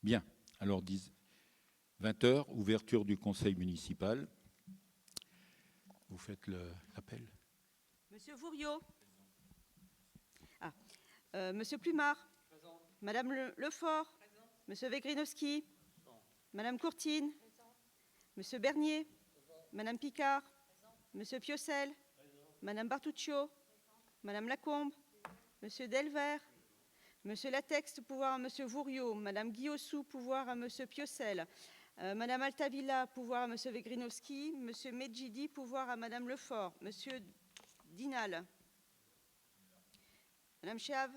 Bien, alors 20 heures, ouverture du conseil municipal. Vous faites l'appel. Monsieur Vouriot. Monsieur Plumard. Présent. Madame Lefort. Présent. Monsieur Vegrinowski. Présent. Madame Courtine. Présent. Monsieur Bernier. Présent. Madame Picard. Présent. Monsieur Piocel. Présent. Madame Bartuccio. Présent. Madame Lacombe. Présent. Monsieur Delvert. Monsieur Latex, pouvoir à Monsieur Vouriot. Madame Guillossou, pouvoir à Monsieur Piocel. Madame Altavilla, pouvoir à Monsieur Vegrinowski. Monsieur Medjidi, pouvoir à Madame Lefort. Monsieur Dinal. Madame Chiave.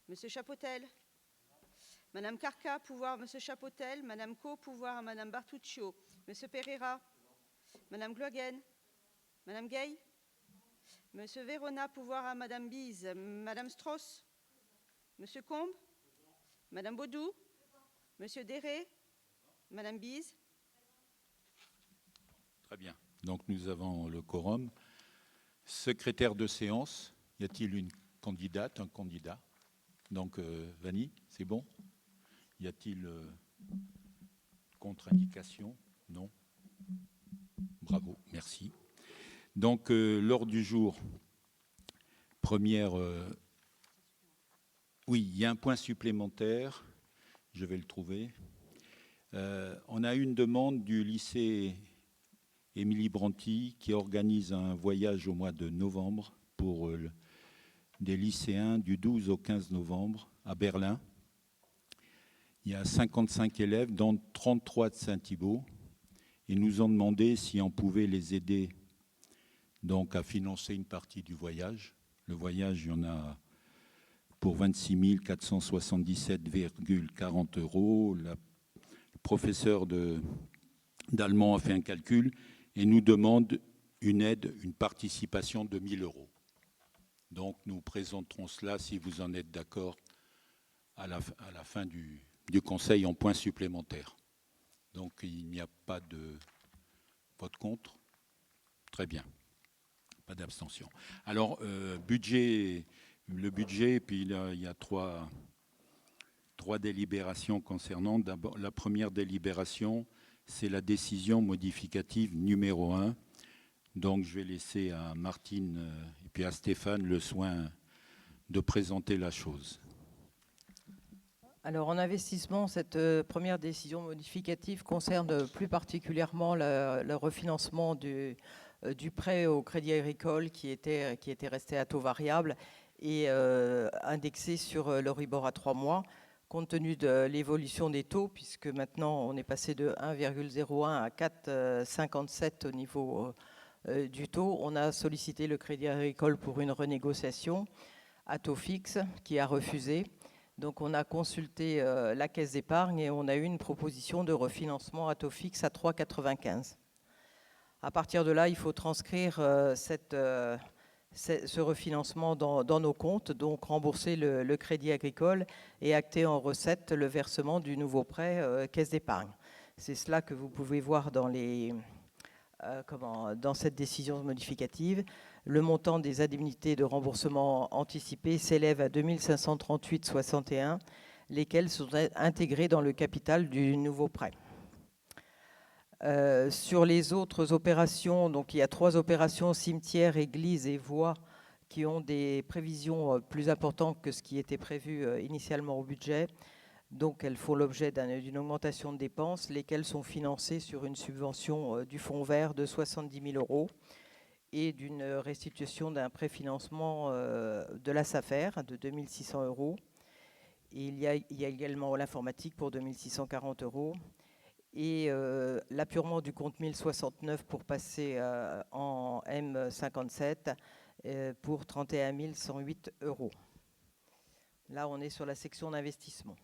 Monsieur Chapotel. Madame Carca, pouvoir à Monsieur Chapotel. Madame Co, pouvoir à Madame Bartuccio. Monsieur Pereira. Madame Glogen. Madame Gay. Monsieur Verona, pouvoir à Madame Bise. Madame Strauss. Monsieur Combe. Madame Baudou. Monsieur Déré. Madame Bise. Très bien. Donc nous avons le quorum. Secrétaire de séance, y a-t-il une candidate, un candidat? Donc Vanny, c'est bon? Y a-t-il contre-indication? Non? Bravo, merci. Donc l'ordre du jour, première... oui, il y a un point supplémentaire, je vais le trouver. On a une demande du lycée Émilie Branty qui organise un voyage au mois de novembre pour des lycéens du 12 au 15 novembre à Berlin. Il y a 55 élèves, dont 33 de Saint-Thibault. Ils nous ont demandé si on pouvait les aider donc, à financer une partie du voyage. Le voyage, il y en a pour 26 477,40 €. Le professeur d'allemand a fait un calcul et nous demande une aide, une participation de 1 000 €. Donc nous présenterons cela, si vous en êtes d'accord, à la fin du Conseil en point supplémentaire. Donc il n'y a pas de vote contre. Très bien. Pas d'abstention. Alors, le budget, puis là, il y a trois délibérations concernant. D'abord, la première délibération, c'est la décision modificative numéro 1. Donc, je vais laisser à Martine et puis à Stéphane le soin de présenter la chose. Alors, en investissement, cette première décision modificative concerne plus particulièrement le refinancement du prêt au Crédit Agricole qui était resté à taux variable et indexé sur l'Euribor à 3 mois. Compte tenu de l'évolution des taux, puisque maintenant on est passé de 1,01 à 4,57 au niveau du taux, on a sollicité le Crédit Agricole pour une renégociation à taux fixe qui a refusé. Donc on a consulté la Caisse d'épargne et on a eu une proposition de refinancement à taux fixe à 3,95. À partir de là, il faut transcrire ce refinancement dans nos comptes, donc rembourser le Crédit Agricole et acter en recette le versement du nouveau prêt Caisse d'épargne. C'est cela que vous pouvez voir dans cette décision modificative. Le montant des indemnités de remboursement anticipé s'élève à 2 538,61, lesquelles sont intégrées dans le capital du nouveau prêt. Sur les autres opérations, donc il y a 3 opérations, cimetières, églises et voies, qui ont des prévisions plus importantes que ce qui était prévu initialement au budget. Donc elles font l'objet d'une augmentation de dépenses, lesquelles sont financées sur une subvention du fonds vert de 70 000 € et d'une restitution d'un préfinancement de la SAFER de 2 600 €. Et il y a également l'informatique pour 2 640 € et l'appurement du compte 1069 pour passer en M57 pour 31 108 €. Là, on est sur la section d'investissement.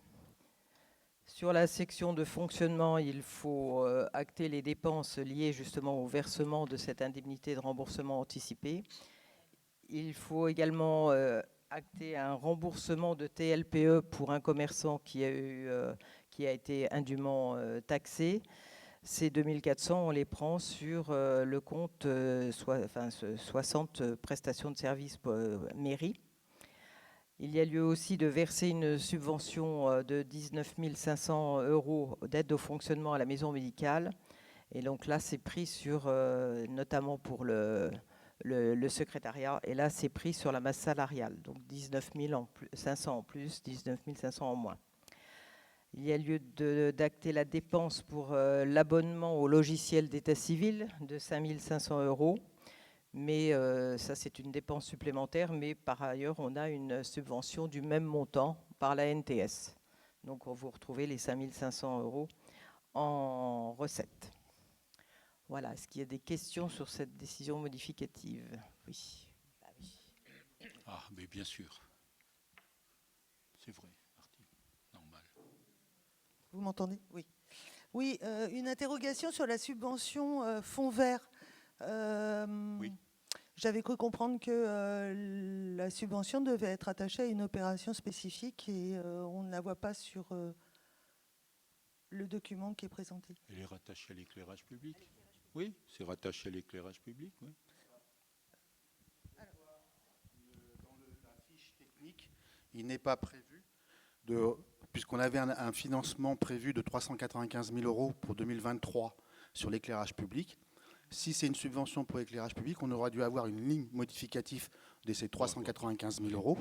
Sur la section de fonctionnement, il faut acter les dépenses liées justement au versement de cette indemnité de remboursement anticipé. Il faut également acter un remboursement de TLPE pour un commerçant qui a été indûment taxé. Ces 2 400, on les prend sur le compte 60 prestations de services mairie. Il y a lieu aussi de verser une subvention de 19 500 € d'aide au fonctionnement à la maison médicale. Et donc là, c'est pris sur, notamment pour le secrétariat, et là, c'est pris sur la masse salariale. Donc 19 500 en plus, 19 500 en moins. Il y a lieu d'acter la dépense pour l'abonnement au logiciel d'état civil de 5 500 €. Mais ça, c'est une dépense supplémentaire. Mais par ailleurs, on a une subvention du même montant par la NTS. Donc, vous retrouvez les 5 500 € en recettes. Voilà. Est-ce qu'il y a des questions sur cette décision modificative? Oui. Ah, mais bien sûr. C'est vrai, Martine. Normal. Vous m'entendez? Oui. Oui, une interrogation sur la subvention fonds vert. Oui. J'avais cru comprendre que la subvention devait être attachée à une opération spécifique et on ne la voit pas sur le document qui est présenté. Elle est rattachée à l'éclairage public. Oui, c'est rattaché à l'éclairage public. Oui. Dans la fiche technique, il n'est pas prévu, puisqu'on avait un financement prévu de 395 000 € pour 2023 sur l'éclairage public. Si c'est une subvention pour l'éclairage public, on aurait dû avoir une ligne modificative de ces 395 000 €,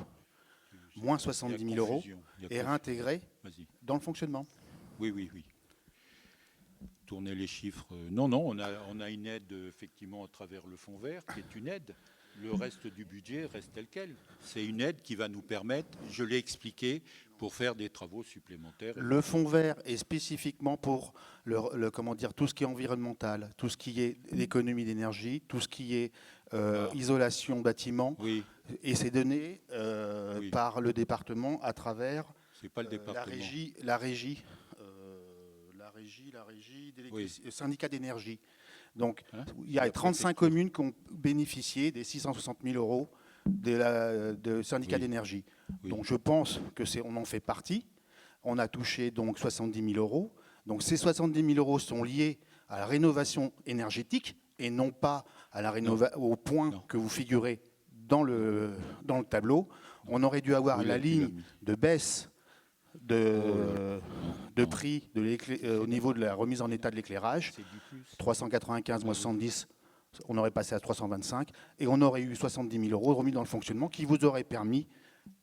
moins 70 000 € et réintégrée dans le fonctionnement. Oui, oui, oui. Tourner les chiffres. Non, non, on a une aide effectivement à travers le fonds vert qui est une aide. Le reste du budget reste tel quel. C'est une aide qui va nous permettre, je l'ai expliqué, pour faire des travaux supplémentaires. Le fonds vert est spécifiquement pour comment dire, tout ce qui est environnemental, tout ce qui est l'économie d'énergie, tout ce qui est isolation bâtiment. Oui. Et c'est donné par le département à travers c'est pas le département. la régie syndicat d'énergie. Donc, il y a 35 communes qui ont bénéficié des 660 000 € de syndicat d'énergie. Oui. Donc, je pense qu'on en fait partie. On a touché donc 70 000 €. Donc, ces 70 000 € sont liés à la rénovation énergétique et non pas à la au point que vous figurez dans le tableau. On aurait dû avoir la ligne de baisse de prix au niveau de la remise en état de l'éclairage, 395 moins 70, on aurait passé à 325, et on aurait eu 70 000 € remis dans le fonctionnement qui vous aurait permis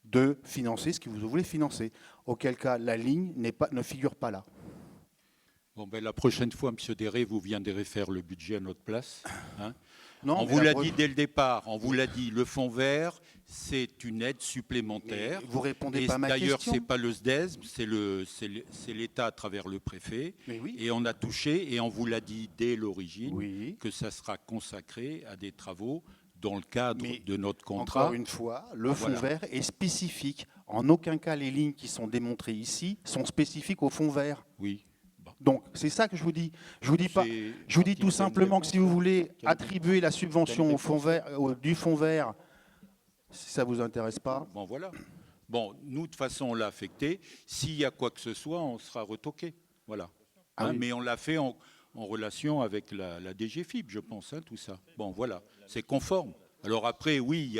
de financer ce que vous voulez financer. Auquel cas, la ligne ne figure pas là. Bon, ben, la prochaine fois, M. Derré, vous viendrez faire le budget à notre place. Hein. Non, on vous l'a dit dès le départ, on vous l'a dit, le fonds vert, c'est une aide supplémentaire. Mais vous répondez pas à ma question. D'ailleurs, ce n'est pas le SDESM, c'est l'État à travers le préfet. Oui. Et on a touché, et on vous l'a dit dès l'origine, que ça sera consacré à des travaux dans le cadre de notre contrat. Encore une fois, le fonds vert est spécifique. En aucun cas, les lignes qui sont démontrées ici sont spécifiques au fonds vert. Oui. Donc, c'est ça que je vous dis. Je vous dis tout simplement que si vous voulez attribuer la subvention au fonds vert, du fonds vert, si ça ne vous intéresse pas. Bon, voilà. Bon, nous, de toute façon, on l'a affecté. S'il y a quoi que ce soit, on sera retoqué. Voilà. Oui. Mais on l'a fait en relation avec la DGFiP, je pense, tout ça. Bon, voilà. C'est conforme. Alors après, oui, il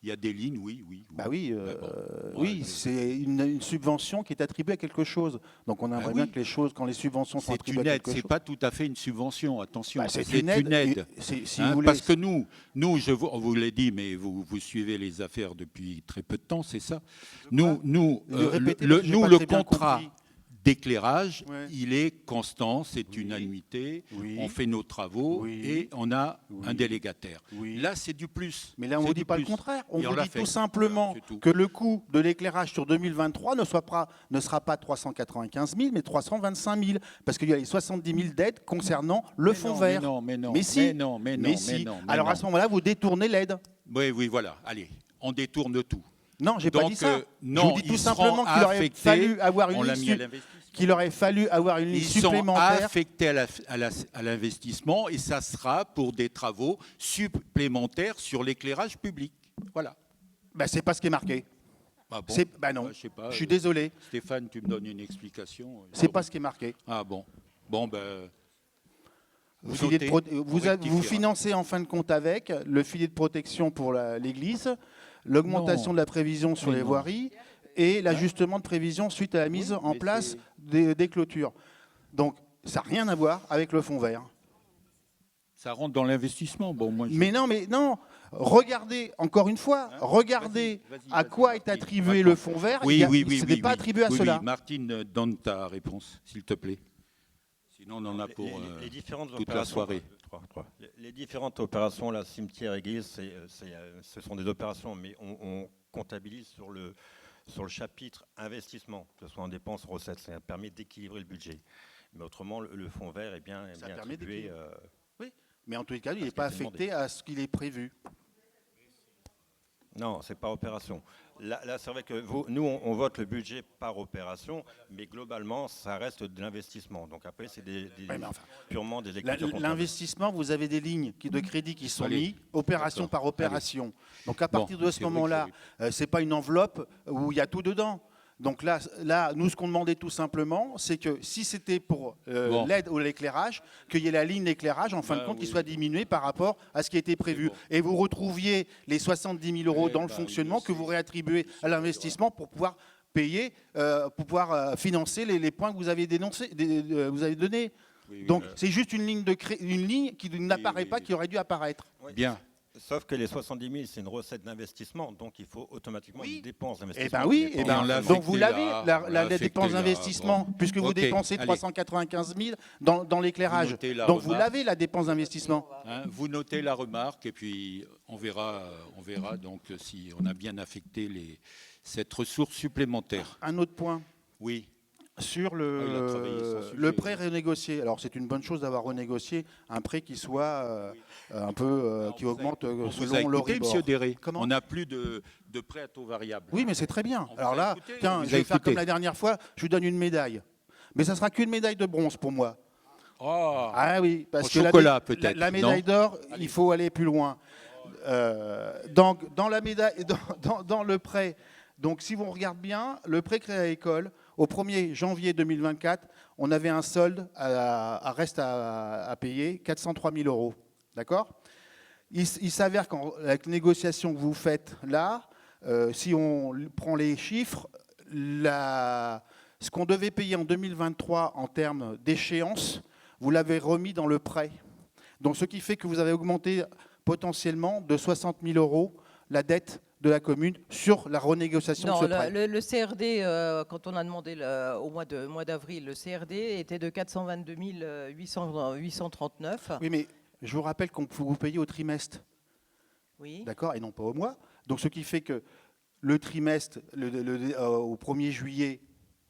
y a des lignes, oui. Bah oui, oui, c'est une subvention qui est attribuée à quelque chose. Donc on aimerait bien que les choses, quand les subventions sont attribuées à quelque chose. C'est pas tout à fait une subvention, attention. Bah, c'est une aide. Si vous voulez, parce que nous, on vous l'a dit, mais vous suivez les affaires depuis très peu de temps, c'est ça. Nous, le contrat d'éclairage, il est constant, c'est une annuité, on fait nos travaux et on a un délégataire. Là, c'est du plus. Mais là, on ne vous dit pas le contraire. On vous dit tout simplement que le coût de l'éclairage sur 2023 ne sera pas 395 000, mais 325 000, parce qu'il y a les 70 000 d'aides concernant le fonds vert. Mais non. Alors à ce moment-là, vous détournez l'aide. Oui, voilà. Allez, on détourne tout. Non, j'ai pas dit ça. Non, je vous dis tout simplement qu'il aurait fallu avoir une ligne supplémentaire. Ils sont affectés à l'investissement et ça sera pour des travaux supplémentaires sur l'éclairage public. Voilà. Ben, c'est pas ce qui est marqué. Ah bon non, je sais pas, je suis désolé. Stéphane, tu me donnes une explication. C'est pas ce qui est marqué. Ah bon. Bon, ben... Vous financez en fin de compte avec le filet de protection pour l'église. l'augmentation Non. de la prévision sur Mais les non. voiries et l'ajustement de prévision suite à la mise en mais place c'est- des clôtures. Donc, ça n'a rien à voir avec le fonds vert. Ça rentre dans l'investissement. Bon, moi, Mais non, regardez, encore une fois, regardez à quoi est attribué le fonds vert. Oui, oui, oui. Ce oui, n'est pas oui. attribué à Oui, cela. oui. Martine, donne ta réponse, s'il te plaît. Sinon, on en a pour les différentes toute la opérations, soirée. Les différentes opérations, la cimetière, église, ce sont des opérations, mais on comptabilise sur le chapitre investissement, que ce soit en dépenses, recettes. Ça permet d'équilibrer le budget. Mais autrement, le fonds vert est bien permet attribué. Oui, mais en tous les cas, il Parce n'est pas qu'il était affecté à ce qu'il est prévu. Non, c'est par opération. Là c'est vrai que nous, on vote le budget par opération, mais globalement, ça reste de l'investissement. Donc après, c'est mais enfin, purement des écritures comptables. L'investissement, vous avez des lignes de crédit qui sont Allez, mises opération d'accord. par opération. Donc à Bon, partir de ce c'est vrai moment-là, que c'est pas une enveloppe où il y a tout dedans. Donc là, nous, ce qu'on demandait tout simplement, c'est que si c'était pour Bon. l'aide ou l'éclairage, qu'il y ait la ligne d'éclairage, en fin de Bah compte, qui oui. soit diminuée par rapport à ce qui était prévu. bon. Et vous retrouviez les 70 000 euros Eh dans le ben, fonctionnement oui, que vous réattribuez c'est à l'investissement pour pouvoir payer, pour pouvoir financer les points que vous avez dénoncés, vous avez donnés. Oui, oui, Donc c'est juste une ligne, une ligne qui n'apparaît oui, pas, oui. qui aurait dû apparaître. Oui. Bien. Sauf que les 70 000, c'est une recette d'investissement, donc il faut automatiquement Oui. une dépense Eh d'investissement. ben oui, qui n'est eh pas ben, on l'a forcément- donc vous affecté l'avez, là, la on l'a dépense affecté là, d'investissement, bon. puisque vous Ok, dépensez allez. 395 000 dans l'éclairage. Vous notez la Donc vous remarque. l'avez, la dépense d'investissement. Hein, vous notez la remarque et puis on verra donc si on a bien affecté cette ressource supplémentaire. Un autre point. Oui. Sur il a travaillé sans sujet. le prêt renégocié. Alors c'est une bonne chose d'avoir renégocié un prêt qui soit un peu qui augmente On vous a selon écouté, l'Euribor. Monsieur Déré. Comment On n'a plus de prêt à taux variable. Oui, mais c'est très bien. On vous Alors a là, écouté, on tiens, vous je a vais faire écouté. comme la dernière fois, je vous donne une médaille. Mais ça sera qu'une médaille de bronze pour moi. Oh, Ah oui, parce Au que chocolat, peut-être, la médaille d'or, il faut aller plus loin. Donc dans la médaille, dans le prêt. Donc si on regarde bien, le prêt Crédit Agricole, au 1er janvier 2024, on avait un solde à reste à payer, 403 000 euros. D'accord ? Il s'avère qu'avec la négociation que vous faites là, si on prend les chiffres, ce qu'on devait payer en 2023 en termes d'échéance, vous l'avez remis dans le prêt. Donc ce qui fait que vous avez augmenté potentiellement de 60 000 euros la dette de la commune sur la renégociation Non, de ce prêt. le CRD, quand on a demandé au mois d'avril, le CRD était de 422 839. Oui, mais je vous rappelle qu'on faut vous payer au trimestre, Oui. d'accord, et non pas au mois. Donc ce qui fait que le trimestre, au 1er juillet,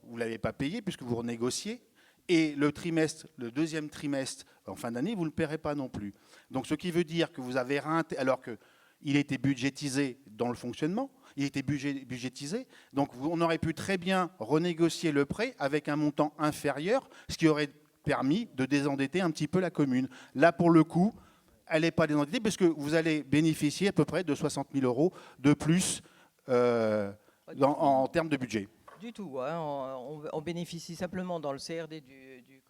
vous ne l'avez pas payé puisque vous renégociez. Et le trimestre, le deuxième trimestre, en fin d'année, vous ne le paierez pas non plus. Donc ce qui veut dire que vous avez alors qu'il était budgétisé dans le fonctionnement, il était budgétisé, donc on aurait pu très bien renégocier le prêt avec un montant inférieur, ce qui aurait permis de désendetter un petit peu la commune. Là, pour le coup, elle n'est pas désendettée parce que vous allez bénéficier à peu près de 60 000 euros de plus en termes de budget. Du tout. Hein. On bénéficie simplement dans le CRD du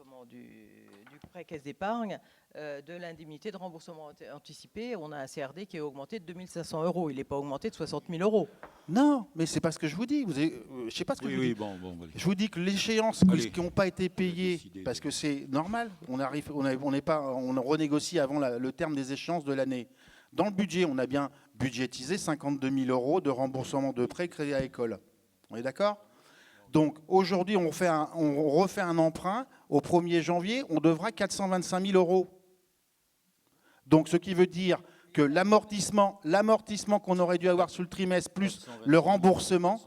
prêt caisse d'épargne de l'indemnité de remboursement anticipé. On a un CRD qui est augmenté de 2 500 euros. Il n'est pas augmenté de 60 000 euros. Non, mais c'est pas ce que je vous dis. Je sais pas ce que je vous dis. bon. Je vous dis que l'échéance Allez. qui n'ont pas été payées, Décidez. parce que c'est normal, on renégocie avant le terme des échéances de l'année. Dans le budget, on a bien budgétisé 52 000 euros de remboursement de prêt Crédit Agricole. On est d'accord ? Donc aujourd'hui, on refait un emprunt. Au 1er janvier, on devra 425 000 euros. Donc ce qui veut dire que l'amortissement qu'on aurait dû avoir sur le trimestre, plus le remboursement,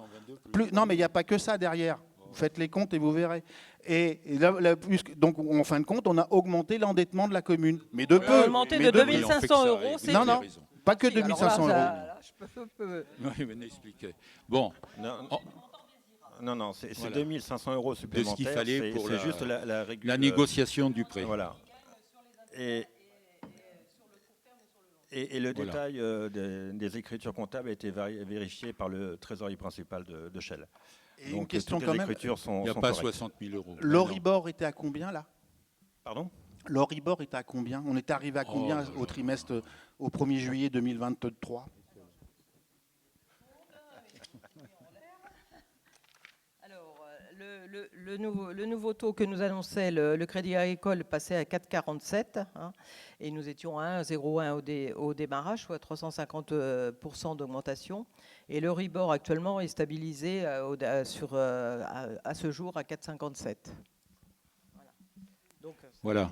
non mais il n'y a pas que ça derrière. Vous faites les comptes et vous verrez. Et donc en fin de compte, on a augmenté l'endettement de la commune. Mais de On a peu. augmenté mais de 2 500 euros. Non, non. Pas que Si, alors 2500 euros. là, je peux. Oui, mais n'expliquez. Bon, Non, c'est Voilà. 2 500 euros de supplémentaires. ce qu'il fallait pour c'est juste la régule, la négociation du prêt. Voilà. Et le Voilà. détail des écritures comptables a été vérifié par le trésorier principal de Shell. Et Donc une question toutes quand les même. écritures sont Il n'y a sont pas correctes. 60 000 euros. L'Oribor était à combien là? Pardon? L'Oribor était à combien? On est arrivé à combien Oh. au trimestre, au 1er juillet 2023? Le nouveau taux que nous annonçait le Crédit Agricole passait à 4,47 hein, et nous étions à 1,01 au démarrage, soit 350% d'augmentation. Et le Ribor actuellement est stabilisé à ce jour à 4,57. Voilà. Donc, Voilà.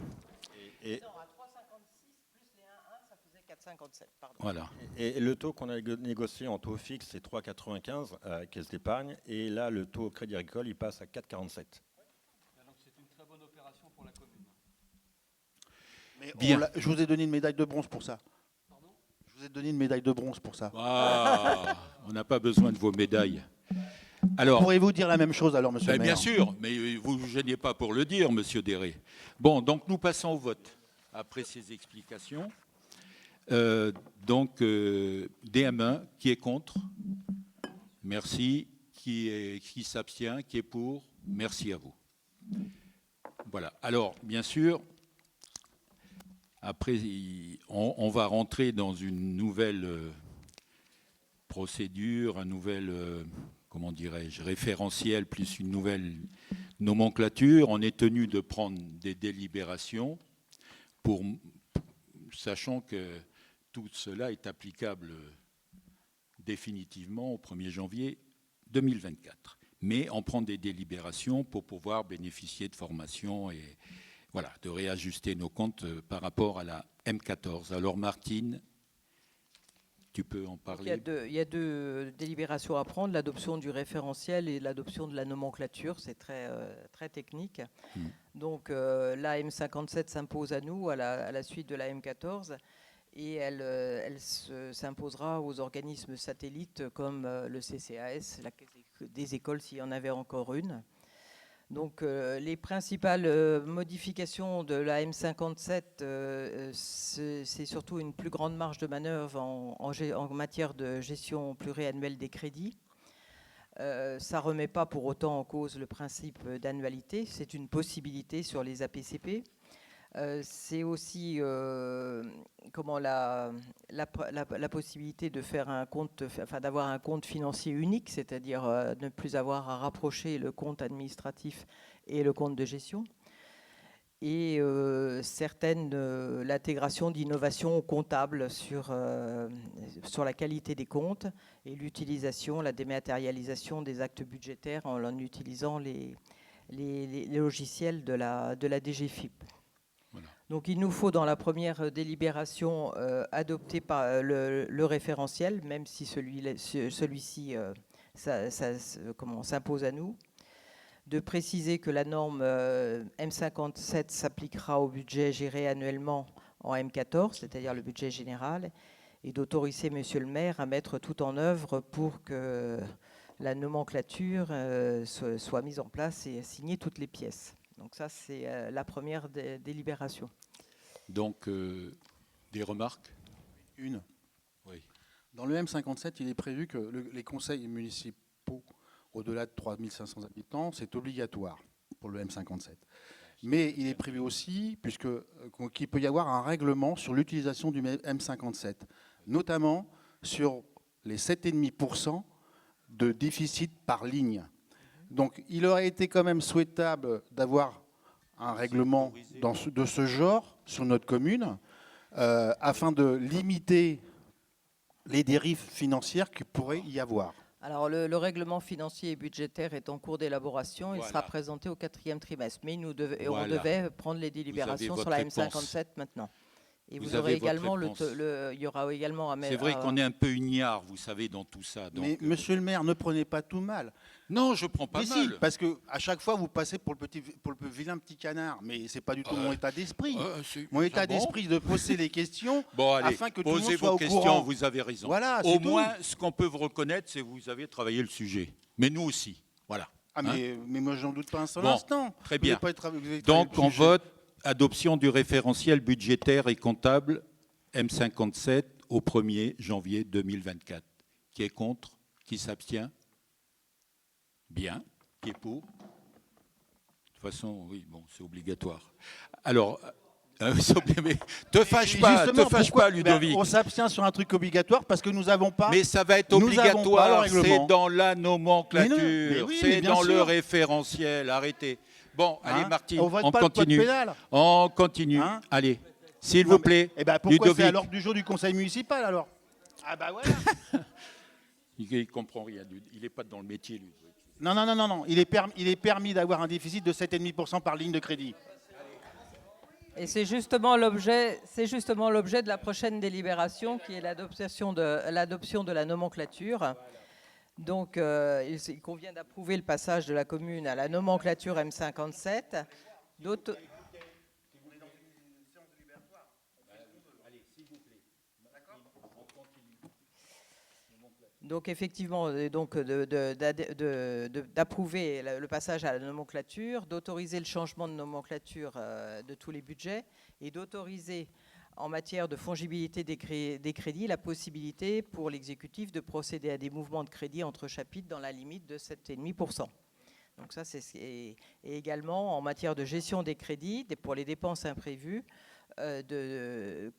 Et, non, à 3,56 plus les 1,1, ça faisait 4,57. Pardon. Voilà. et le taux qu'on a négocié en taux fixe, c'est 3,95 à la Caisse d'épargne. Et là, le taux au Crédit Agricole, il passe à 4,47. Donc c'est une très bonne opération pour la commune. Mais Bien. je vous ai donné une médaille de bronze pour ça. Pardon ? Je vous ai donné une médaille de bronze pour ça. Ah, on n'a pas besoin de vos médailles. Alors, Pourriez-vous dire la même chose alors, monsieur ben, le maire? bien sûr, mais vous ne vous gênez pas pour le dire, monsieur Déré. Bon, donc nous passons au vote. Après ces explications, DM1, qui est contre? Merci. Qui s'abstient? Qui est pour? Merci à vous. Voilà. Alors, bien sûr, après, on va rentrer dans une nouvelle procédure, un nouvel, comment dirais-je, référentiel, plus une nouvelle nomenclature. On est tenu de prendre des délibérations, sachant que tout cela est applicable définitivement au 1er janvier 2024. Mais on prend des délibérations pour pouvoir bénéficier de formations et voilà, de réajuster nos comptes par rapport à la M14. Alors Martine, tu peux en parler. Il y a deux délibérations à prendre, l'adoption du référentiel et l'adoption de la nomenclature, c'est très technique. Donc la M57 s'impose à nous à la suite de la M14 et elle s'imposera aux organismes satellites comme le CCAS, la Caisse des écoles s'il y en avait encore une. Donc les principales modifications de la M57, c'est surtout une plus grande marge de manœuvre en matière de gestion pluriannuelle des crédits. Ça ne remet pas pour autant en cause le principe d'annualité, c'est une possibilité sur les APCP. C'est aussi la possibilité de faire un compte, d'avoir un compte financier unique, c'est-à-dire ne plus avoir à rapprocher le compte administratif et le compte de gestion. Et l'intégration d'innovations comptables sur la qualité des comptes et l'utilisation, la dématérialisation des actes budgétaires en utilisant les logiciels de la DGFiP. Voilà. Donc il nous faut dans la première délibération adopter le référentiel, même si celui-ci s'impose à nous, de préciser que la norme M57 s'appliquera au budget géré annuellement en M14, c'est-à-dire le budget général, et d'autoriser monsieur le maire à mettre tout en œuvre pour que la nomenclature soit mise en place et signer toutes les pièces. Donc ça, c'est la première délibération. Donc, des remarques? Une. Oui. Dans le M57, il est prévu que les conseils municipaux au-delà de 3500 habitants, c'est obligatoire pour le M57. Mais il est prévu aussi qu'il peut y avoir un règlement sur l'utilisation du M57, notamment sur les 7,5% de déficit par ligne. Donc il aurait été quand même souhaitable d'avoir un règlement de ce genre sur notre commune afin de limiter les dérives financières qu'il pourrait y avoir. Alors, le règlement financier et budgétaire est en cours d'élaboration. Voilà. Il sera présenté au 4e trimestre. Mais on devait prendre les délibérations sur la M57 maintenant. Et vous aurez également il y aura également à mettre. C'est vrai qu'on est un peu ignare, vous savez, dans tout ça. Donc, mais monsieur le maire, ne prenez pas tout mal. Non, je prends pas mal. Si, parce que à chaque fois vous passez pour le vilain petit canard, mais c'est pas du tout mon état d'esprit. Mon état d'esprit de poser les questions afin que tout le monde soit au courant. Posez vos questions, vous avez raison. Voilà. Au moins, ce qu'on peut vous reconnaître, c'est que vous avez travaillé le sujet. Mais nous aussi, voilà. Ah, mais moi, j'en doute pas un seul instant. Très bien. Donc, on vote adoption du référentiel budgétaire et comptable M57 au 1er janvier 2024. Qui est contre? Qui s'abstient? Bien. Qui est pour? De toute façon, oui, bon, c'est obligatoire. Alors, Mais te fâche pas, Justement, pourquoi Ludovic. on s'abstient sur un truc obligatoire parce que nous n'avons pas. Mais ça va être Nous avons pas le obligatoire, règlement. c'est dans la nomenclature, Mais oui, c'est mais bien dans le sûr. référentiel, arrêtez. Bon, allez Hein, Martine, on vote on pas le code continue. pénal. On continue, Hein allez, s'il Non, vous plaît, Eh ben pourquoi c'est Ludovic. à l'ordre du jour du conseil municipal alors? Ah bah voilà. Il comprend rien, il n'est pas dans le métier, lui. Non. Il est permis d'avoir un déficit de 7,5% par ligne de crédit. Et c'est justement l'objet de la prochaine délibération qui est l'adoption de la nomenclature. Donc, il convient d'approuver le passage de la commune à la nomenclature M57. Donc effectivement, d'approuver le passage à la nomenclature, d'autoriser le changement de nomenclature de tous les budgets et d'autoriser en matière de fongibilité des crédits la possibilité pour l'exécutif de procéder à des mouvements de crédit entre chapitres dans la limite de 7,5%. Donc ça, et également en matière de gestion des crédits pour les dépenses imprévues, de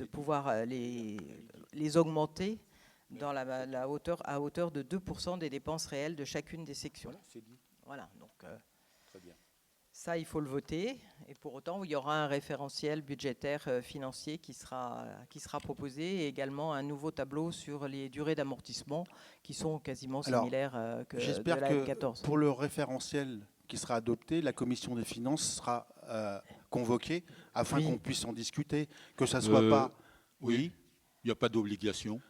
pouvoir les augmenter dans à hauteur de 2% des dépenses réelles de chacune des sections. Voilà, c'est dit. Voilà, donc Très bien. ça, il faut le voter. Et pour autant, il y aura un référentiel budgétaire financier qui sera proposé et également un nouveau tableau sur les durées d'amortissement qui sont quasiment similaires que J'espère de la que M14. pour le référentiel qui sera adopté, la commission des finances sera convoquée afin Oui. qu'on puisse en discuter, que ça soit pas. Oui, il n'y a pas d'obligation.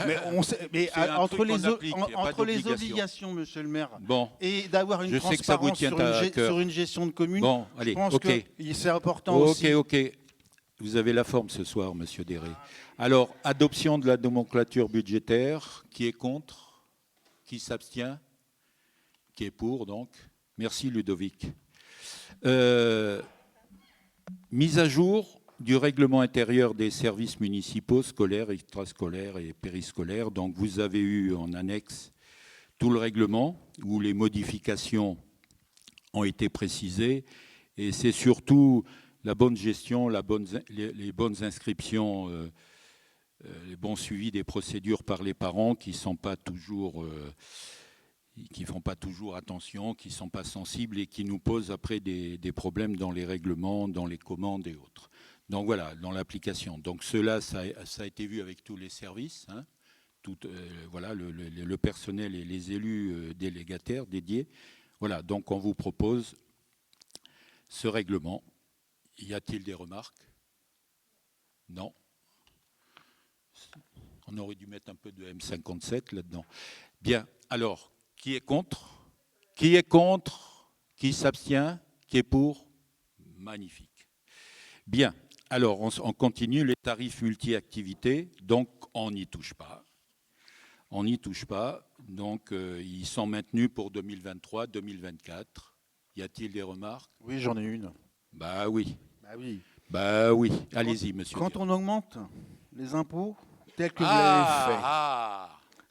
Mais C'est un entre truc les, qu'on applique, il y a pas entre les d'obligation. obligations, monsieur le maire, Bon, et d'avoir une Je sais que ça vous transparence tient sur à cœur. sur une gestion de commune, bon, je allez, pense ok. que c'est important aussi. Ok. Vous avez la forme ce soir, monsieur Derré. Alors, adoption de la nomenclature budgétaire. Qui est contre? Qui s'abstient? Qui est pour, donc? Merci, Ludovic. Mise à jour du règlement intérieur des services municipaux, scolaires, extrascolaires et périscolaires. Donc, vous avez eu en annexe tout le règlement où les modifications ont été précisées. Et c'est surtout la bonne gestion, les bonnes inscriptions, les bons suivis des procédures par les parents qui font pas toujours attention, qui ne sont pas sensibles et qui nous posent après des problèmes dans les règlements, dans les commandes et autres. Donc voilà, dans l'application. Donc cela, ça a été vu avec tous les services, hein, voilà, le personnel et les élus délégataires dédiés. Voilà, donc on vous propose ce règlement. Y a-t-il des remarques? Non. On aurait dû mettre un peu de M57 là-dedans. Bien, alors, qui est contre? Qui est contre? Qui s'abstient? Qui est pour? Magnifique. Bien, alors on continue les tarifs multi-activités, donc on n'y touche pas. On n'y touche pas, donc ils sont maintenus pour 2023-2024. Y a-t-il des remarques? Oui, j'en ai une. Bah oui. Bah oui. Allez-y, monsieur. Quand on augmente les impôts tels que vous l'avez fait,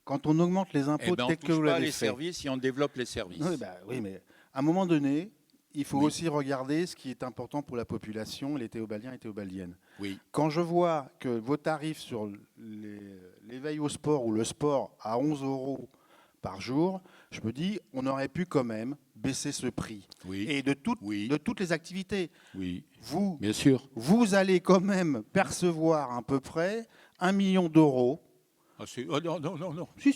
quand on augmente les impôts tels que vous l'avez fait, on ne touche pas les services et on développe les services. Oui, mais à un moment donné, il faut aussi regarder ce qui est important pour la population, les théobaliens et théobaliennes. Oui. Quand je vois que vos tarifs sur l'éveil au sport ou le sport à 11 € par jour, je me dis, on aurait pu quand même baisser ce prix. Oui. Et de toutes les activités. Oui. Vous, bien sûr. Vous allez quand même percevoir à peu près 1 million d'euros. Ah, non. Non. Si.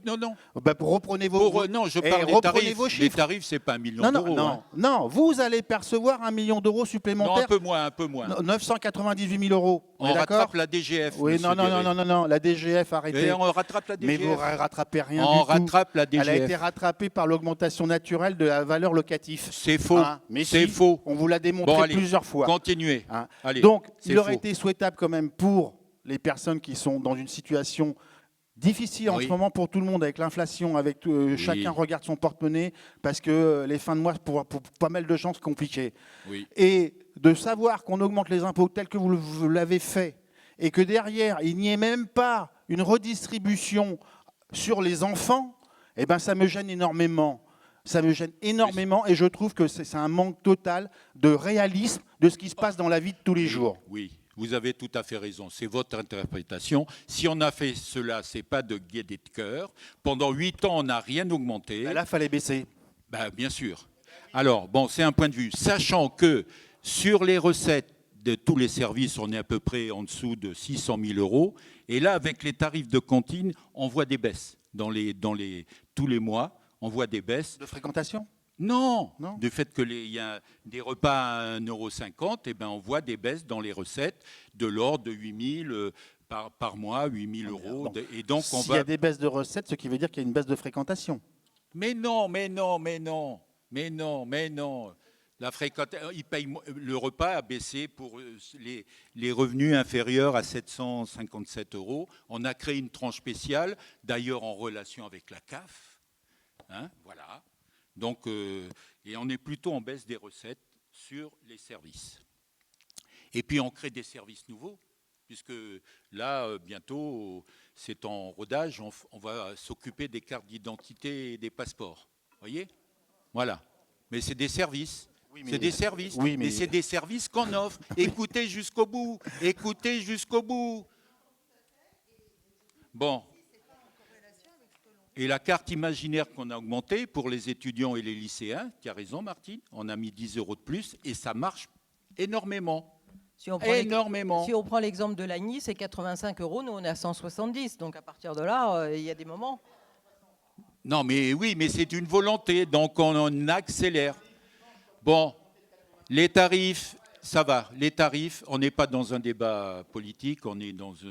Non. Bah, reprenez vos Non, je parle des tarifs. Les tarifs, c'est pas 1 million d'euros. Non, vous allez percevoir 1 million d'euros supplémentaires. Non, un peu moins. 998 000 €. On rattrape la DGF. Oui, non, la DGF, arrêtez. Et on rattrape la DGF. Mais vous ne rattrapez rien on du tout. rattrape la DGF. Elle a été rattrapée par l'augmentation naturelle de la valeur locative. C'est faux. Hein, mais c'est faux. On vous l'a démontré plusieurs fois. Continuez. Hein. Allez, donc, il aurait été souhaitable quand même pour les personnes qui sont dans une situation difficile en ce moment pour tout le monde, avec l'inflation, avec chacun regarde son porte-monnaie, parce que les fins de mois, pour pas mal de gens, c'est compliqué. Oui. Et de savoir qu'on augmente les impôts tels que vous l'avez fait, et que derrière, il n'y ait même pas une redistribution sur les enfants, eh ben, ça me gêne énormément. Ça me gêne énormément et je trouve que c'est un manque total de réalisme de ce qui se passe dans la vie de tous les jours. Oui, vous avez tout à fait raison. C'est votre interprétation. Si on a fait cela, c'est pas de gaieté de cœur. Pendant 8 ans, on n'a rien augmenté. Là, il fallait baisser. Ben, bien sûr. Alors, bon, c'est un point de vue. Sachant que sur les recettes de tous les services, on est à peu près en dessous de 600 000 euros. Et là, avec les tarifs de cantine, on voit des baisses. Tous les mois, on voit des baisses. De fréquentation ? Non, Non. du fait qu'il y a des repas à 1,50 €, eh ben on voit des baisses dans les recettes de l'ordre de 8 000 par mois, 8 000 euros. Bon. Et donc on S'il y a des baisses de recettes, ce qui veut dire qu'il y a une baisse de fréquentation. Mais non. La le repas a baissé pour les revenus inférieurs à 757 €. On a créé une tranche spéciale, d'ailleurs en relation avec la CAF. Hein, voilà. Donc, et on est plutôt en baisse des recettes sur les services. Et puis on crée des services nouveaux, puisque là, bientôt, c'est en rodage, on va s'occuper des cartes d'identité et des passeports. Vous voyez ? Voilà. Mais c'est des services. Oui, c'est des services. Oui, mais c'est des services qu'on offre. Écoutez jusqu'au bout. Écoutez jusqu'au bout. Bon. Et la carte imaginaire qu'on a augmentée pour les étudiants et les lycéens, tu as raison Martine, on a mis 10 € de plus et ça marche énormément. Si on prend l'exemple de l'ANI, c'est 85 €, nous on est à 170. Donc à partir de là, il y a des moments. Non mais oui, mais c'est une volonté, donc on accélère. Bon, les tarifs, ça va. Les tarifs, on n'est pas dans un débat politique,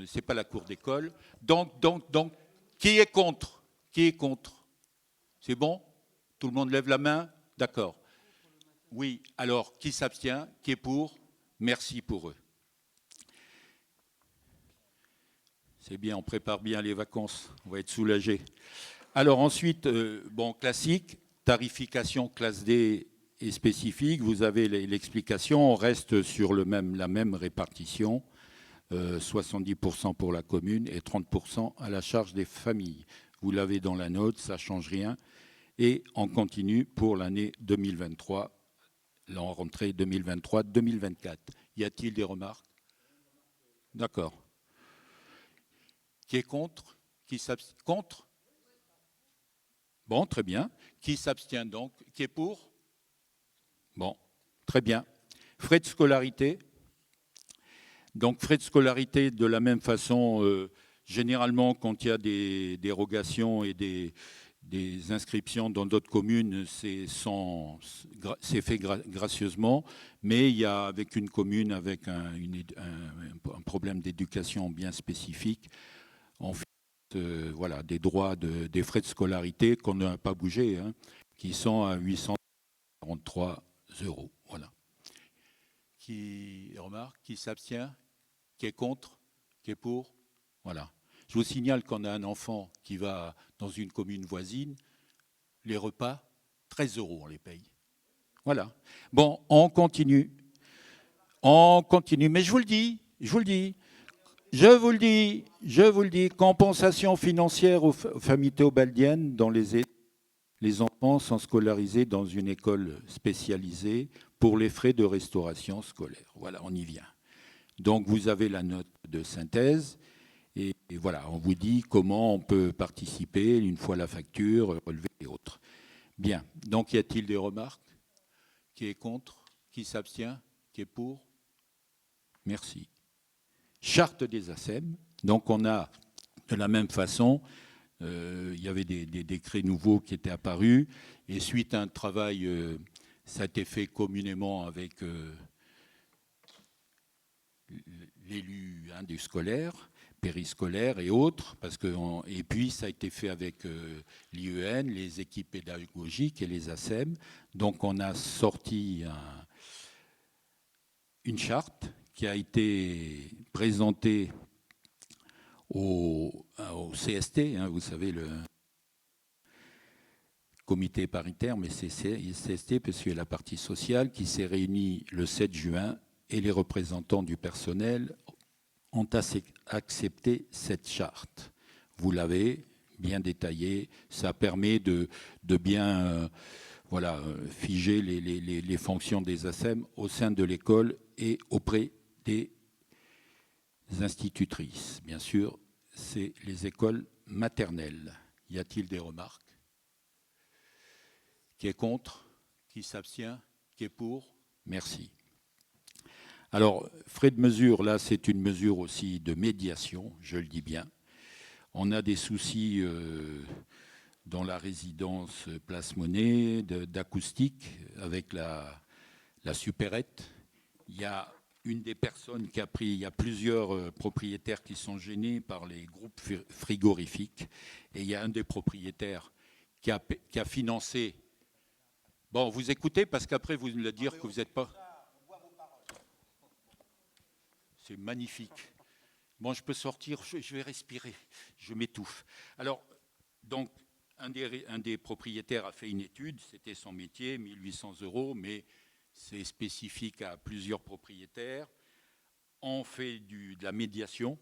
c'est pas la cour d'école. Donc, qui est contre ? Qui est contre ? C'est bon ? Tout le monde lève la main ? D'accord. Oui, alors, qui s'abstient ? Qui est pour ? Merci pour eux. C'est bien, on prépare bien les vacances, on va être soulagés. Alors ensuite, classique, tarification classe D et spécifique, vous avez l'explication, on reste sur la même répartition, 70% pour la commune et 30% à la charge des familles. Vous l'avez dans la note, ça ne change rien. Et on continue pour l'année 2023, la rentrée 2023-2024. Y a-t-il des remarques ? D'accord. Qui est contre ? Qui s'abstient ? Contre ? Bon, très bien. Qui s'abstient donc ? Qui est pour ? Bon, très bien. Frais de scolarité. Donc, frais de scolarité, de la même façon, généralement, quand il y a des dérogations et des inscriptions dans d'autres communes, c'est fait gracieusement. Mais il y a avec une commune avec un problème d'éducation bien spécifique, on fait des droits des frais de scolarité qu'on n'a pas bougé, hein, qui sont à 843 €. Voilà. Qui remarque, qui s'abstient, qui est contre, qui est pour. Voilà. Je vous signale qu'on a un enfant qui va dans une commune voisine, les repas, 13 € on les paye. Voilà. Bon, on continue. Mais je vous le dis, compensation financière aux familles théobaldiennes dont les enfants sont scolarisés dans une école spécialisée pour les frais de restauration scolaire. Voilà, on y vient. Donc, vous avez la note de synthèse et voilà, on vous dit comment on peut participer une fois la facture, relever et autres. Bien, donc y a-t-il des remarques ? Qui est contre ? Qui s'abstient ? Qui est pour ? Merci. Charte des ASEM. Donc, on a de la même façon, il y avait des décrets nouveaux qui étaient apparus et suite à un travail, ça a été fait communément avec l'élu du scolaire, périscolaire et autres, et puis ça a été fait avec l'IEN, les équipes pédagogiques et les ASEM. Donc on a sorti une charte qui a été présentée au CST, hein, vous savez, le comité paritaire, mais c'est CST parce qu'il y a la partie sociale qui s'est réunie le 7 juin et les représentants du personnel ont accepté cette charte. Vous l'avez, bien détaillé. Ça permet de bien figer les fonctions des ASEM au sein de l'école et auprès des institutrices. Bien sûr, c'est les écoles maternelles. Y a-t-il des remarques? Qui est contre? Qui s'abstient? Qui est pour? Merci. Alors, frais de mesure, là, c'est une mesure aussi de médiation, je le dis bien. On a des soucis dans la résidence Place Monnaie, d'acoustique, avec la supérette. Il y a une des personnes qui a pris, il y a plusieurs propriétaires qui sont gênés par les groupes frigorifiques, et il y a un des propriétaires qui a financé. Bon, vous écoutez, parce qu'après, vous allez dire que vous n'êtes pas... C'est magnifique. Bon, je peux sortir, je vais respirer, je m'étouffe. Alors, donc, un des propriétaires a fait une étude, c'était son métier, 1 800 €, mais c'est spécifique à plusieurs propriétaires. On fait de la médiation,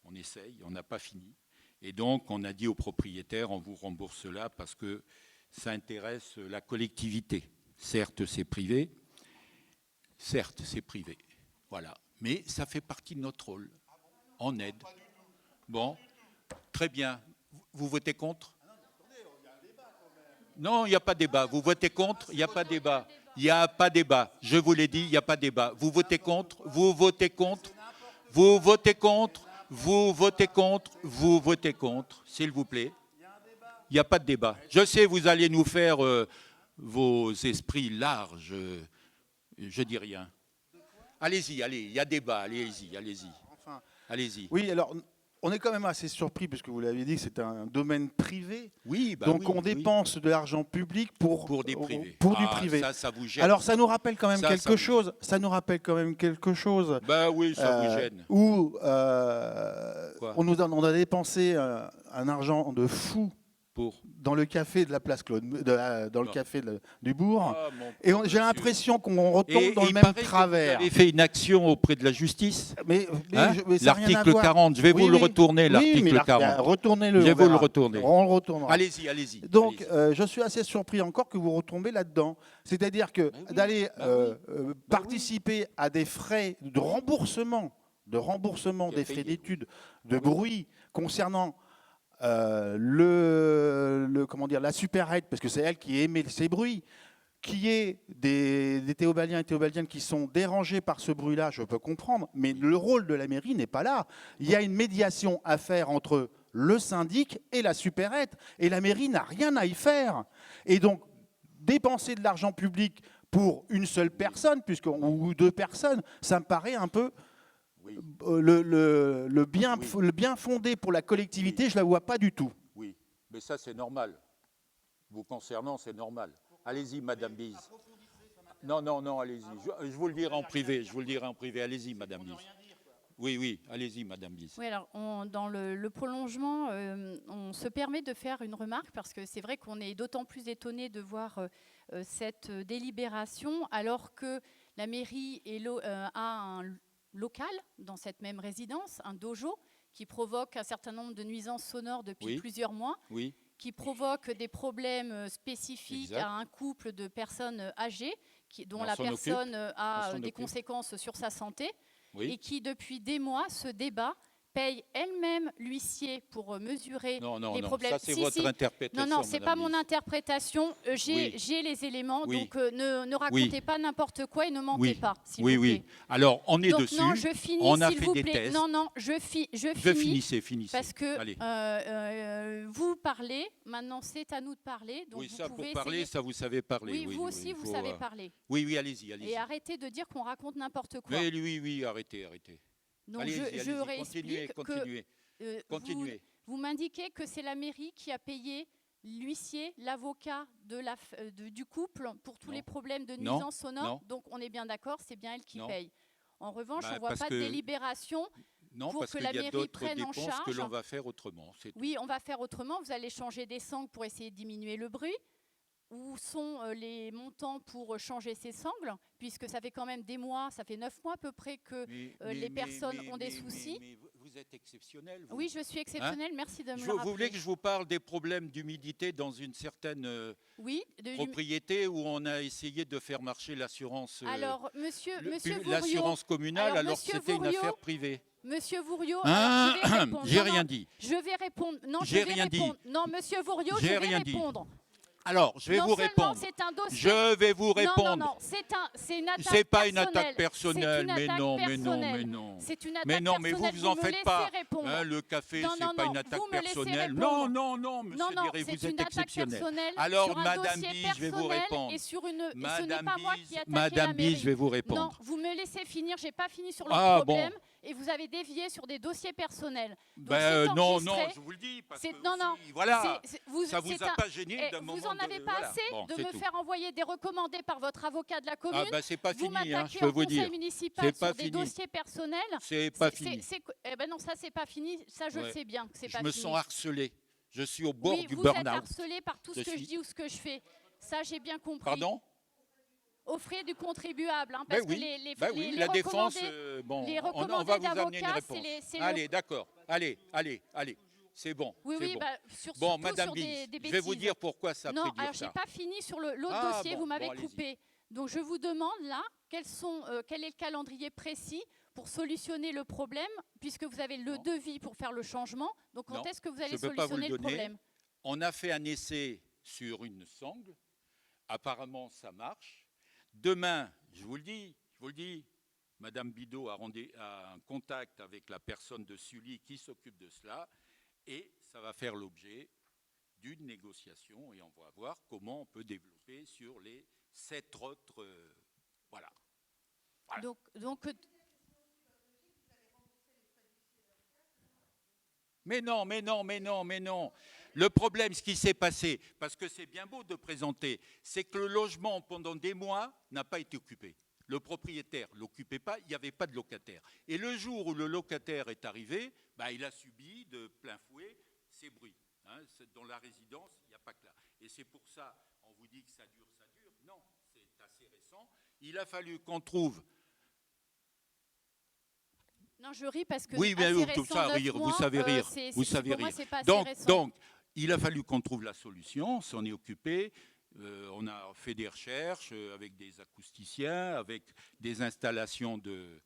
on essaye, on n'a pas fini. Et donc, on a dit aux propriétaires, on vous rembourse cela parce que ça intéresse la collectivité. Certes, c'est privé. Voilà. Mais ça fait partie de notre rôle. On aide. Bon, très bien. Vous votez contre? Non, il n'y a pas de débat. Vous votez contre? Il n'y a pas de débat. Il n'y a pas de débat. Je vous l'ai dit, il n'y a pas de débat. Vous votez contre? Vous votez contre? Vous votez contre? Vous votez contre? Vous votez contre? S'il vous plaît. Il n'y a pas de débat. Je sais, vous allez nous faire vos esprits larges. Je dis rien. Allez-y, allez, il y a débat. Allez-y. Enfin, allez-y. Oui, alors, on est quand même assez surpris, puisque vous l'avez dit, c'est un domaine privé. Oui, bah donc oui, on dépense de l'argent public pour des privés. Pour du privé. Ça vous gêne. Alors ça nous rappelle quand même quelque chose. Ça nous rappelle quand même quelque chose. Ben oui, ça vous gêne. Où on a dépensé un argent de fou dans le café de la place Claude, dans le café du bourg. Et j'ai l'impression qu'on retombe dans le même travers. Vous avez fait une action auprès de la justice. Mais l'article 40, je vais vous le retourner, l'article 40. Retournez-le. Je vais vous le retourner. On le retournera. Allez-y. Donc, je suis assez surpris encore que vous retombez là-dedans. C'est-à-dire que d'aller participer à des frais de remboursement des frais d'études, de bruit concernant la supérette, parce que c'est elle qui émet ces bruits, qui est des théobaliens et théobaliennes qui sont dérangés par ce bruit-là, je peux comprendre, mais le rôle de la mairie n'est pas là. Il y a une médiation à faire entre le syndic et la supérette, et la mairie n'a rien à y faire. Et donc, dépenser de l'argent public pour une seule personne, ou deux personnes, ça me paraît un peu... Le bien fondé pour la collectivité, je ne la vois pas du tout. Oui, mais ça c'est normal. Vous concernant, c'est normal. Allez-y, Madame Bise. Non, allez-y. Je vous le dirai en privé. Allez-y, Madame Bise. Oui, allez-y, Madame Bise. Oui, alors dans le prolongement, on se permet de faire une remarque parce que c'est vrai qu'on est d'autant plus étonné de voir cette délibération alors que la mairie a un local dans cette même résidence, un dojo, qui provoque un certain nombre de nuisances sonores depuis plusieurs mois, qui provoque des problèmes spécifiques à un couple de personnes âgées, dont la personne a des conséquences sur sa santé, et qui depuis des mois se débat, paye elle-même l'huissier pour mesurer les problèmes. Ça c'est votre interprétation. Non, c'est pas mon interprétation. J'ai les éléments, donc ne racontez pas n'importe quoi et ne mentez pas, s'il vous plaît. Alors on est dessus. Non, je finis, on a s'il fait vous des plaît. tests. Non, je finis. Finissez. Parce que vous parlez. Maintenant, c'est à nous de parler. Donc ça pour parler, ça vous savez parler. Oui, vous aussi, vous savez parler. Oui, allez-y. Et arrêtez de dire qu'on raconte n'importe quoi. Oui, arrêtez. Donc allez-y, je réexplique continuez. Vous m'indiquez que c'est la mairie qui a payé l'huissier, l'avocat du couple pour tous les problèmes de nuisance sonore. Donc on est bien d'accord, c'est bien elle qui paye. En revanche, on ne voit pas de délibération pour que la mairie prenne en charge. Que l'on va faire autrement. Oui, on va faire autrement. Vous allez changer des sangles pour essayer de diminuer le bruit. où sont les montants pour changer ces sangles, puisque ça fait quand même des mois, ça fait 9 mois à peu près que les personnes ont des soucis. Mais vous êtes exceptionnel. Oui, je suis exceptionnelle, merci de me le Vous rappeler. voulez que je vous parle des problèmes d'humidité dans une certaine Oui, propriété où on a essayé de faire marcher l'assurance alors, monsieur Vouriot, l'assurance communale alors que c'était une affaire privée. Monsieur Vouriot, Hein, je vais répondre. j'ai Non, rien non, dit. Je vais répondre. Non, J'ai je vais rien dit. répondre. Non, monsieur Vouriot, je J'ai vais rien dit. répondre. Alors, je vais Non vous seulement répondre. c'est un dossier. Je vais vous répondre. Non, c'est une attaque C'est pas une personnelle. attaque personnelle, C'est une mais attaque non, mais non, personnelle. mais non. C'est une attaque Mais non, mais personnelle. vous en me faites laissez pas. répondre. Hein, le café, Non, c'est non, pas non, une attaque vous me laissez personnelle. répondre. Non, non, monsieur Non, Derry, c'est vous êtes une attaque exceptionnel. personnelle Alors, sur un Madame dossier Bille, je vais vous personnel répondre. et sur une. Et ce n'est Madame pas moi Bille, qui attaque Madame la Bille, mairie. je vais vous Non, répondre. vous me laissez finir. J'ai pas fini sur le Ah, problème bon. et vous avez dévié sur des dossiers personnels. Donc, Ben, c'est non, enregistré. non, je vous le dis. Parce que Non, non. aussi, voilà, Vous, ça vous c'est a un- pas gêné Eh, d'un vous moment en avez de- pas voilà. assez Bon, de c'est me tout. faire envoyer des recommandés par votre avocat de la commune. Ah ben c'est pas Vous fini, hein, m'attaquez je peux en vous conseil dire. municipal C'est sur pas des fini. dossiers personnels. C'est pas fini. Eh ben non, ça c'est pas fini. Ça je le Ouais. sais bien que c'est pas Je me fini. sens harcelé. Je suis au bord Oui, du vous êtes burn-out. harcelé par tout ce Je que je suis- dis ou ce que je fais. Ça j'ai bien compris. Pardon? Aux frais du contribuable, hein, parce Ben oui, que les ben oui, les la défense, recommandés- bon, les on va recommandés vous amener une d'avocats, réponse. c'est Allez, d'accord. Allez, c'est bon. Oui, c'est oui, bon. bah, Bon, surtout Madame sur Bille, des je vais vous bêtises. dire pourquoi ça a Non, pris du alors j'ai retard. pas fini sur l'autre Ah, dossier, bon, vous m'avez bon, allez-y. coupé. Donc je vous demande là, quel est le calendrier précis pour solutionner le problème, puisque vous avez le Non. devis pour faire le changement. Donc quand Non, est-ce que vous je allez peux pas vous le solutionner le donner. problème? On a fait un essai sur une sangle. Apparemment, ça marche. Demain, je vous le dis, Madame Bidot a un contact avec la personne de Sully qui s'occupe de cela et ça va faire l'objet d'une négociation et on va voir comment on peut développer sur les 7 autres. Voilà. Donc Mais non. Le problème, ce qui s'est passé, parce que c'est bien beau de présenter, c'est que le logement, pendant des mois, n'a pas été occupé. Le propriétaire ne l'occupait pas, il n'y avait pas de locataire. Et le jour où le locataire est arrivé, bah, il a subi de plein fouet ces bruits. Hein. Dans la résidence, il n'y a pas que là. Et c'est pour ça, on vous dit que ça dure. Non, c'est assez récent. Il a fallu qu'on trouve... non, je ris parce que Oui, mais assez tout récent, ça, 9 rire, mois, vous savez rire, vous pour savez moi, rire. c'est pas assez Donc, récent. il a fallu qu'on trouve la solution, on s'en est occupé. On a fait des recherches avec des acousticiens, avec des installations de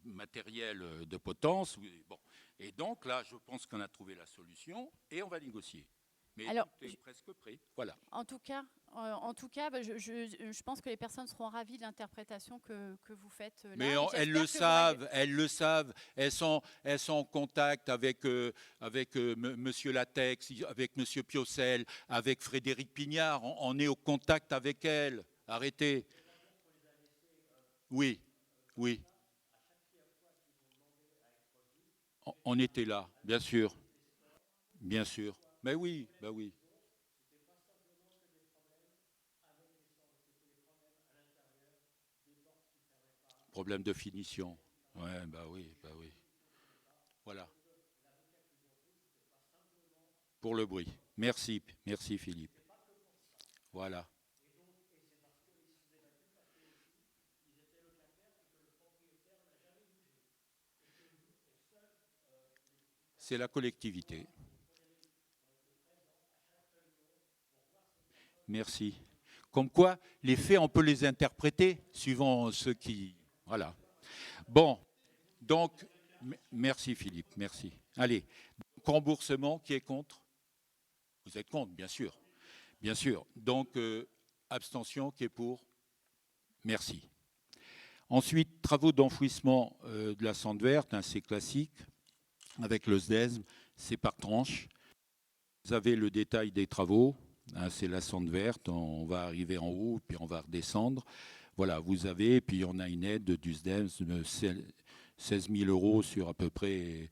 matériel de potence. Bon. Et donc là, je pense qu'on a trouvé la solution et on va négocier. Mais Alors, tout est presque prêt. Voilà. En tout cas, bah, je pense que les personnes seront ravies de l'interprétation que vous faites là. Mais et elles le savent, elles sont en contact avec Monsieur Latex, avec Monsieur Piocel, avec Frédéric Pignard, on est au contact avec elles. Arrêtez. Oui. On était là, bien sûr. Mais oui, bah oui. Problème de finition. Ouais, bah oui. Voilà. Pour le bruit. Merci Philippe. Voilà. C'est la collectivité. Merci. Comme quoi, les faits, on peut les interpréter suivant ceux qui... Voilà. Bon, donc, merci Philippe, merci. Allez, remboursement, qui est contre? Vous êtes contre, bien sûr. Bien sûr. Donc, abstention, qui est pour? Merci. Ensuite, travaux d'enfouissement de la Sande Verte, hein, c'est classique. Avec le SDESM, c'est par tranche. Vous avez le détail des travaux. Hein, c'est la Sande Verte. On va arriver en haut, puis on va redescendre. Voilà, vous avez, puis on a une aide du SDESM de 16 000 euros sur à peu près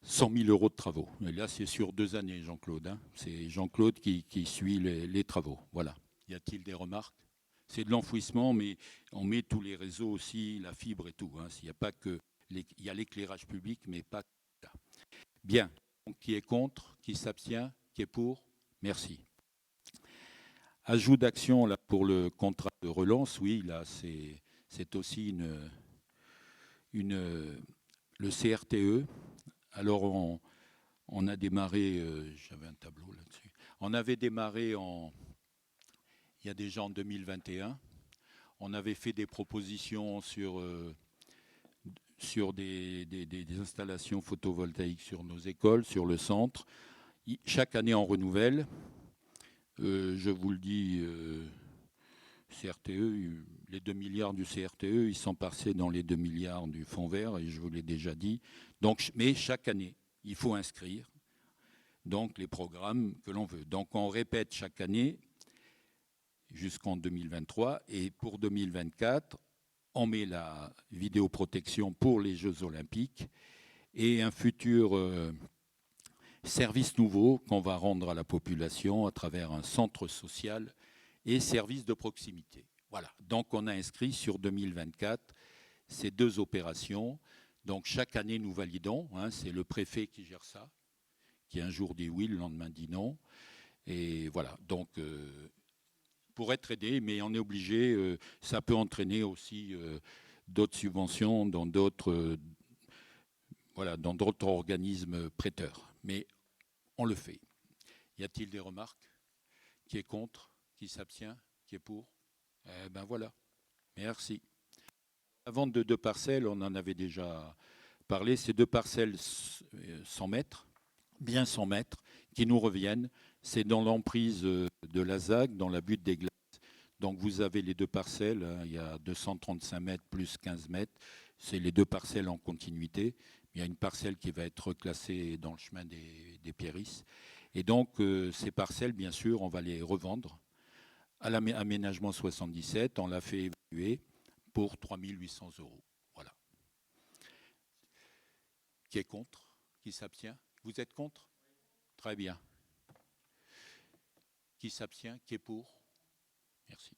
100 000 euros de travaux. Et là, c'est sur 2 années, Jean-Claude. Hein. C'est Jean-Claude qui suit les travaux. Voilà. Y a-t-il des remarques? C'est de l'enfouissement, mais on met tous les réseaux aussi, la fibre et tout. Hein. Il n'y a pas que... Il y a l'éclairage public, mais pas là. Bien. Donc, qui est contre? Qui s'abstient? Qui est pour? Merci. Ajout d'action là, pour le contrat de relance, oui, là, c'est aussi le CRTE. Alors, on a démarré, j'avais un tableau là-dessus, on avait démarré il y a déjà en 2021. On avait fait des propositions sur des installations photovoltaïques sur nos écoles, sur le centre. Chaque année, on renouvelle. Je vous le dis, CRTE, les 2 milliards du CRTE, ils sont passés dans les 2 milliards du Fonds vert, et je vous l'ai déjà dit. Donc, mais chaque année, il faut inscrire donc, les programmes que l'on veut. Donc on répète chaque année jusqu'en 2023, et pour 2024, on met la vidéoprotection pour les Jeux Olympiques et un futur service nouveau qu'on va rendre à la population à travers un centre social et service de proximité. Voilà, donc on a inscrit sur 2024 ces 2 opérations. Donc chaque année, nous validons, hein, c'est le préfet qui gère ça, qui un jour dit oui, le lendemain dit non. Et voilà, donc pour être aidé, mais on est obligé, ça peut entraîner aussi d'autres subventions dans d'autres voilà, dans d'autres organismes prêteurs. Mais on le fait. Y a-t-il des remarques? Qui est contre? Qui s'abstient? Qui est pour? Eh ben voilà, merci. La vente de 2 parcelles, on en avait déjà parlé, c'est 2 parcelles 100 mètres, bien 100 mètres, qui nous reviennent. C'est dans l'emprise de la ZAC, dans la butte des Glaces. Donc vous avez les 2 parcelles, hein, il y a 235 mètres plus 15 mètres, c'est les 2 parcelles en continuité. Il y a une parcelle qui va être reclassée dans le chemin des Pierris. Et donc ces parcelles, bien sûr, on va les revendre à l'aménagement 77, on l'a fait évaluer pour 3 800 €. Voilà. Qui est contre? Qui s'abstient? Vous êtes contre? Très bien. Qui s'abstient? Qui est pour? Merci.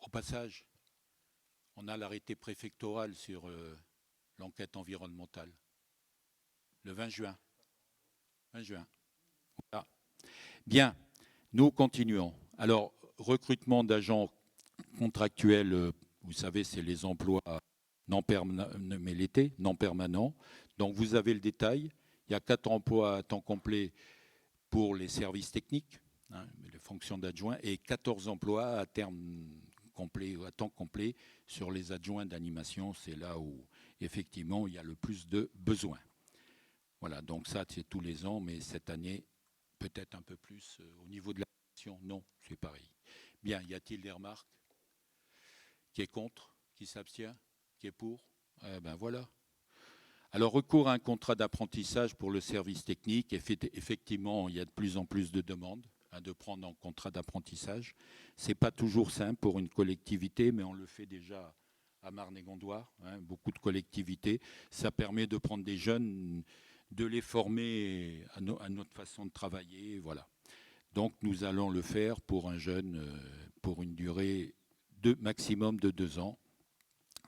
Au passage, on a l'arrêté préfectoral sur l'enquête environnementale. Le 20 juin. 20 juin. Voilà. Bien, nous continuons. Alors, recrutement d'agents contractuels, vous savez, c'est les emplois non permanents. Donc, vous avez le détail. Il y a 4 emplois à temps complet pour les services techniques, hein, les fonctions d'adjoint, et 14 emplois à terme complet, à temps complet sur les adjoints d'animation. C'est là où, effectivement, il y a le plus de besoins. Voilà, donc ça, c'est tous les ans, mais cette année, peut-être un peu plus au niveau de la mission. Non, c'est pareil. Bien, y a-t-il des remarques? Qui est contre? Qui s'abstient? Qui est pour? Ben voilà. Alors, recours à un contrat d'apprentissage pour le service technique. Effectivement, il y a de plus en plus de demandes de prendre en contrat d'apprentissage. Ce n'est pas toujours simple pour une collectivité, mais on le fait déjà à Marne-et-Gondoire, hein, beaucoup de collectivités. Ça permet de prendre des jeunes, de les former à notre façon de travailler. Voilà. Donc, nous allons le faire pour un jeune pour une durée de maximum de 2 ans.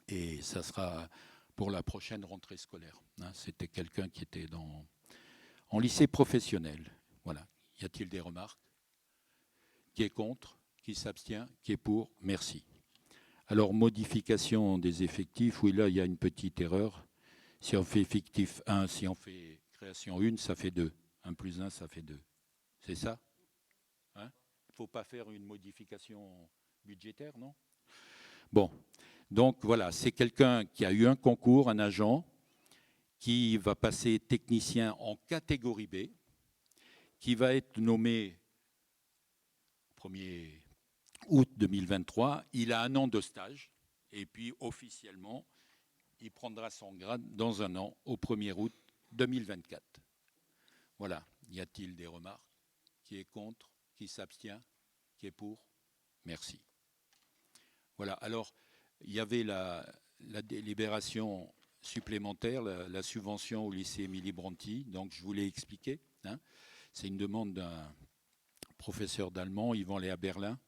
Et ça sera pour la prochaine rentrée scolaire. Hein, c'était quelqu'un qui était en lycée professionnel. Voilà. Y a-t-il des remarques? Qui est contre? Qui s'abstient? Qui est pour? Merci. Alors, modification des effectifs. Oui, là, il y a une petite erreur. Si on fait effectif 1, si on fait création 1, ça fait 2. 1 plus 1, ça fait 2. C'est ça? Il ne faut pas faire une modification budgétaire, non? Bon. Donc voilà, c'est quelqu'un qui a eu un concours, un agent, qui va passer technicien en catégorie B, qui va être nommé 1er août 2023. Il a 1 an de stage et puis officiellement, il prendra son grade dans 1 an, au 1er août 2024. Voilà. Y a-t-il des remarques? Qui est contre? Qui s'abstient? Qui est pour? Merci. Voilà. Alors, il y avait la délibération supplémentaire, la subvention au lycée Émilie-Brontë. Donc, je vous l'ai expliqué. Hein. C'est une demande d'un professeur d'allemand, Yvan Léa Berlin.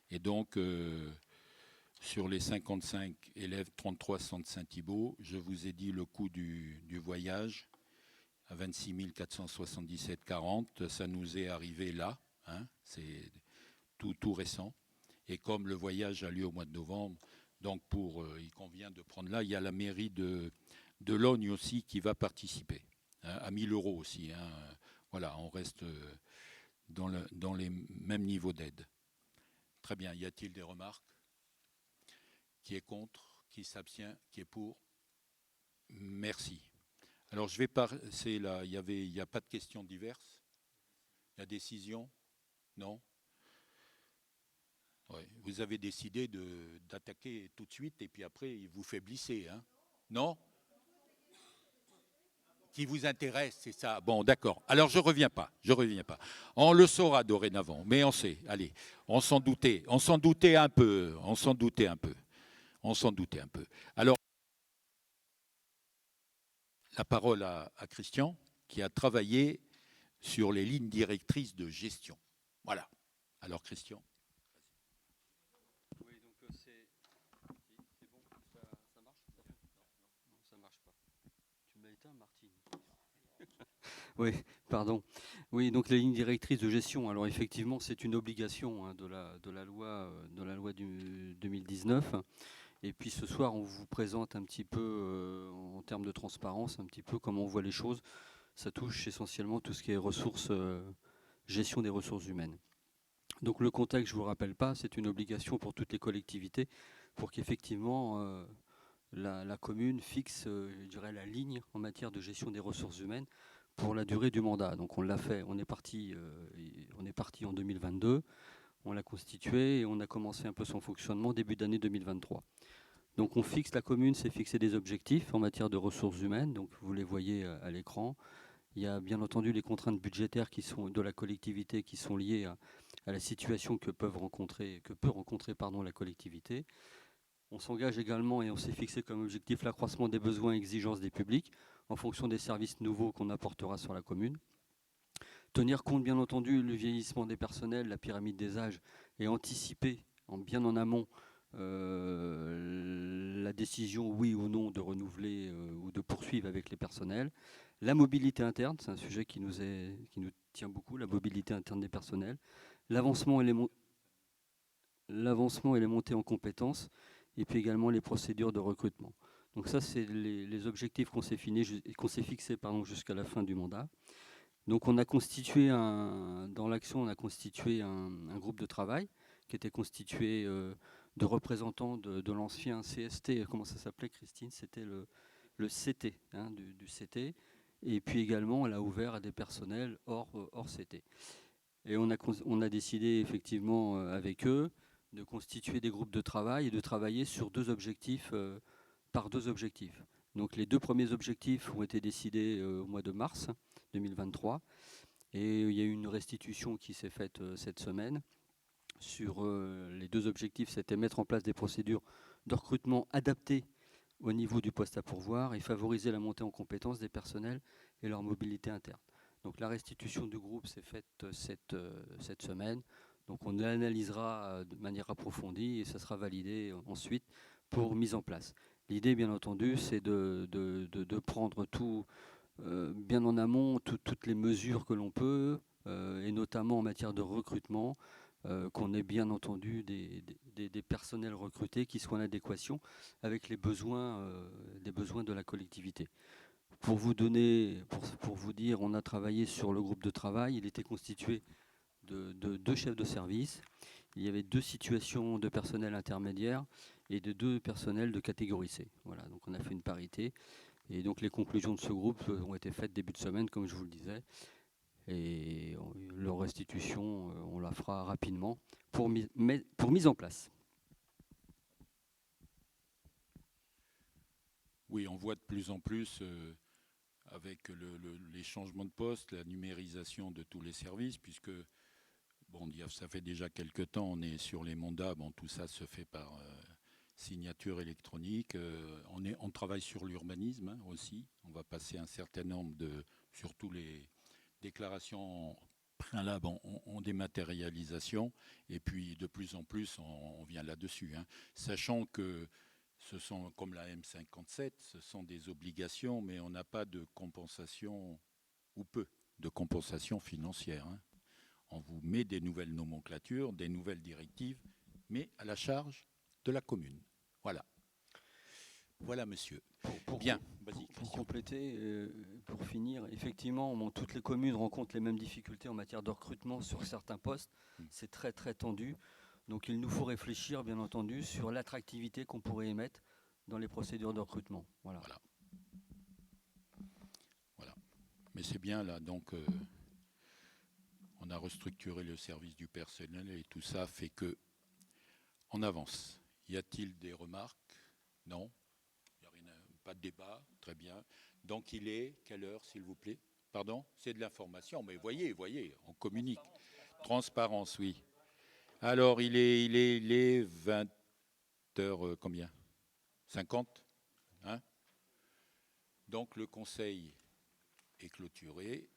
Et donc, sur les 55 élèves, 33 sont de Saint-Thibault. Je vous ai dit le coût du voyage à 26 477,40. Ça nous est arrivé là. Hein. C'est tout récent. Et comme le voyage a lieu au mois de novembre, donc il convient de prendre là. Il y a la mairie de Logne aussi qui va participer, hein, à 1 000 € aussi. Hein. Voilà, on reste dans les mêmes niveaux d'aide. Très bien. Y a-t-il des remarques? Qui est contre? Qui s'abstient? Qui est pour? Merci. Alors je vais passer là. Il n'y a pas de questions diverses. La décision? Non? Ouais. Vous avez décidé d'attaquer tout de suite et puis après vous faiblissez, hein? Non? Qui vous intéresse, c'est ça. Bon, d'accord. Alors je reviens pas. On le saura dorénavant, mais on sait. Allez, on s'en doutait un peu. Alors la parole à Christian, qui a travaillé sur les lignes directrices de gestion. Voilà. Alors Christian. Oui, donc c'est bon, ça marche? Non, ça marche pas. Tu m'as éteint, Martine. Oui, pardon. Oui, donc les lignes directrices de gestion. Alors effectivement, c'est une obligation, hein, de la loi du 2019. Et puis ce soir, on vous présente un petit peu, en termes de transparence, un petit peu comment on voit les choses. Ça touche essentiellement tout ce qui est ressources, gestion des ressources humaines. Donc le contexte, je ne vous rappelle pas, c'est une obligation pour toutes les collectivités pour qu'effectivement la commune fixe, je dirais, la ligne en matière de gestion des ressources humaines pour la durée du mandat. Donc on l'a fait, on est parti en 2022, on l'a constitué et on a commencé un peu son fonctionnement début d'année 2023. Donc on fixe, la commune s'est fixé des objectifs en matière de ressources humaines, donc vous les voyez à l'écran. Il y a bien entendu les contraintes budgétaires de la collectivité qui sont liées à la situation que peut rencontrer la collectivité. On s'engage également et on s'est fixé comme objectif l'accroissement des besoins et exigences des publics en fonction des services nouveaux qu'on apportera sur la commune. Tenir compte bien entendu du vieillissement des personnels, la pyramide des âges et anticiper bien en amont la décision oui ou non de renouveler ou de poursuivre avec les personnels. La mobilité interne, c'est un sujet qui nous tient beaucoup, la mobilité interne des personnels. L'avancement et les montées en compétences, et puis également les procédures de recrutement. Donc ça, c'est les objectifs qu'on s'est fixés jusqu'à la fin du mandat. Donc on a constitué dans l'action, on a constitué un groupe de travail qui était constitué de représentants de l'ancien CST, comment ça s'appelait, Christine? C'était le CT, hein, du CT. Et puis également, on l'a ouvert à des personnels hors CT. Et on a décidé effectivement avec eux de constituer des groupes de travail et de travailler sur par deux objectifs. Donc les 2 premiers objectifs ont été décidés au mois de mars 2023. Et il y a eu une restitution qui s'est faite cette semaine sur les 2 objectifs. C'était mettre en place des procédures de recrutement adaptées au niveau du poste à pourvoir et favoriser la montée en compétences des personnels et leur mobilité interne. Donc la restitution du groupe s'est faite cette semaine. Donc on l'analysera de manière approfondie et ça sera validé ensuite pour mise en place. L'idée, bien entendu, c'est de prendre tout bien en amont, toutes les mesures que l'on peut, et notamment en matière de recrutement, qu'on ait bien entendu des personnels recrutés qui soient en adéquation avec les besoins de la collectivité. Pour vous dire, on a travaillé sur le groupe de travail. Il était constitué de 2 chefs de service. Il y avait 2 situations de personnel intermédiaire et de 2 personnels de catégorie C. Voilà, donc on a fait une parité. Et donc les conclusions de ce groupe ont été faites début de semaine, comme je vous le disais. Et leur restitution, on la fera rapidement pour mise en place. Oui, on voit de plus en plus, avec les changements de poste, la numérisation de tous les services, puisque bon, ça fait déjà quelques temps, on est sur les mandats, bon, tout ça se fait par signature électronique. On travaille sur l'urbanisme, hein, aussi. On va passer un certain nombre surtout les déclarations préalables en dématérialisation, et puis de plus en plus, on vient là-dessus, hein, sachant que ce sont, comme la M57, ce sont des obligations, mais on n'a pas de compensation, ou peu de compensation financière, hein. On vous met des nouvelles nomenclatures, des nouvelles directives, mais à la charge de la commune. Voilà. Voilà, monsieur. Bien. Vas-y, Pour Christian. compléter, pour finir, effectivement, toutes les communes rencontrent les mêmes difficultés en matière de recrutement sur certains postes. C'est très très tendu. Donc il nous faut réfléchir, bien entendu, sur l'attractivité qu'on pourrait émettre dans les procédures de recrutement. Voilà. Voilà. Mais c'est bien là, donc on a restructuré le service du personnel et tout ça fait que on avance. Y a-t-il des remarques? Non. Il n'y a rien, pas de débat. Très bien. Donc il est quelle heure, s'il vous plaît? Pardon? C'est de l'information, mais voyez, on communique. Transparence, oui. Alors il est 20h combien? 50, hein? Donc le conseil est clôturé.